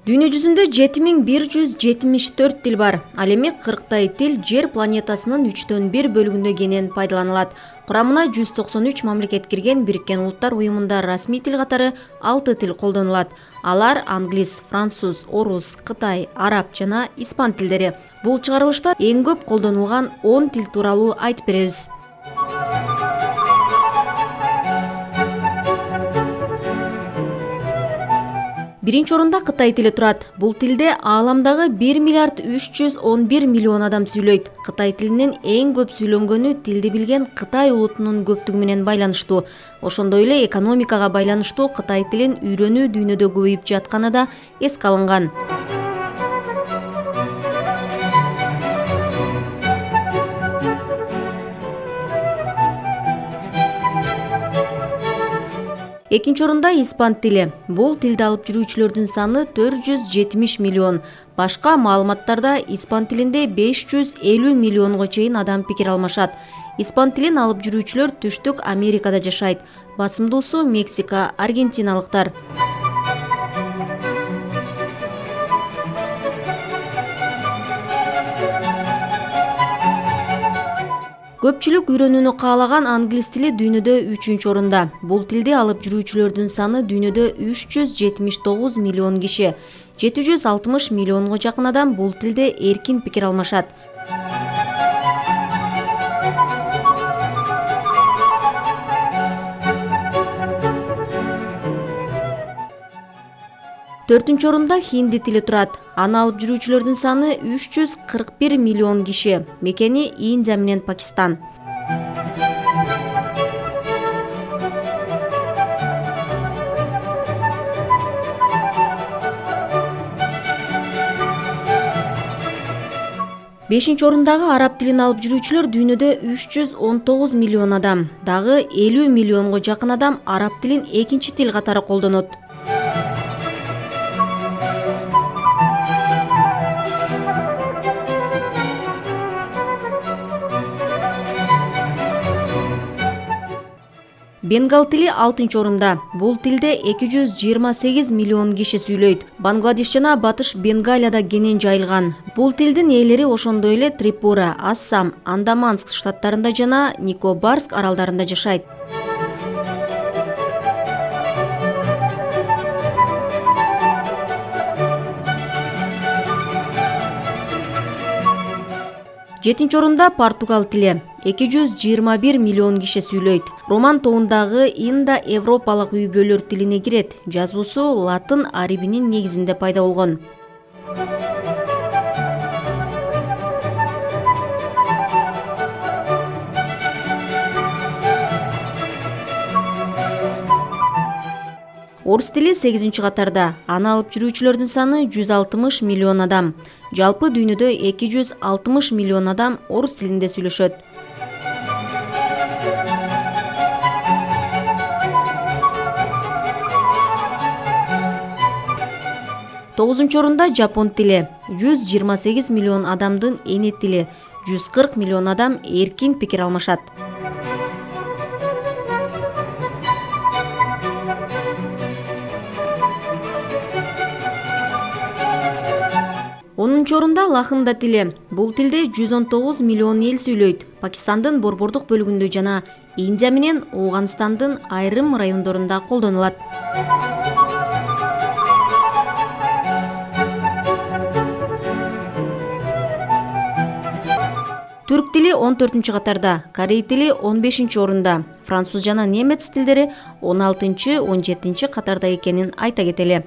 Дүйнө жүзүндө 7174 тил бар. Ал эми 40 тил Жер планетасынын 1/3 бөлүгүндө кенен пайдаланылат. Курамына 193 мамлекет кирген Бириккен Улуттар уюмунда расмий тил катары 6 тил колдонулат. Алар англис, француз, орус, кытай, араб жана испан тилдери. Бул чыгарылышта эң көп колдонулган 10 тил тууралуу айтып беребиз. Биринчи орунда Кытай тили турат. Бул тилде ааламдагы 1 миллиард 311 миллион адам сүйлөйт. Кытай тилинин эң көп сүйлөнгөнү тилди билген Кытай улутунун көптүгү менен байланыштуу. Ошондой эле экономикага байланыштуу Кытай тилин үйрөнүү дүйнөдө көбөйүп жатканы да эске алынган. Экинчи орунда испан тили. Бул тилди алып жүрүүчүлөрдүн саны 470 миллион. Башка маалыматтарда испан тилинде 550 миллионго чейин адам пикир алмашат. Испан тилин алып жүрүүчүлөр Түштүк Америкада жашайт. Басымдуусу Мексика, аргентиналыктар. Көпчүлүк үйрөнүүнү каалаган англис тили дүйнөдө 3-чү орунда. Бул тилди алып жүрүүчүлөрдүн саны дүйнөдө 379 миллион киши. 760 миллионго жакын адам бул тилде эркин пикир алмашат. Төртүнчү орунда хинди тили турат. Аны алып жүрүүчүлөрдүн саны 341 миллион киши. Мекени Индия менен Пакистан. Бешинчи орундагы араб тилин алып жүрүүчүлөр дүйнөдө 319 миллион адам. Дагы 50 миллионго жакын адам араб тилин экинчи тил катары колдонот. Бенгал тили 6-чы орунда. Бул тилде 228 миллион киши сүйлөйт. Бангладеш жана Батыш Бенгалияда кенен жайылган. Бул тилдин ээлери ошондой эле Трипура, Ассам, Андаманск штаттарында жана Никобарск аралдарында жашайт. Жетинчи орунда Португал тили. 221 миллион киши сүйлөйт. Роман тобундагы индо-европалык үй-бүлөлөр тилине кирет. Жазуусу латын арибинин негизинде пайда болгон. Орус тили 8-чи катарда. Аны алып жүрүүчүлөрдүн саны 160 миллион адам. Жалпы дүйнөдө 260 миллион адам орус тилинде сүйлөшөт. 9-чу орунда жапон тили. 128 миллион адамдын эне тили. 140 миллион адам эркин пикир алмашат. 10-чу орунда лахында тили. Бул тилде 119 миллион эл сүйлөйт. Пакистандын борбордук бөлүгүндө жана Индия менен Ооганстандын айрым райондорунда колдонулат. Түрк тили 14-чы катарда, Корей тили 15-чи орунда, француз жана немец тилдери 16-17-чи катарда экенин айта кетели.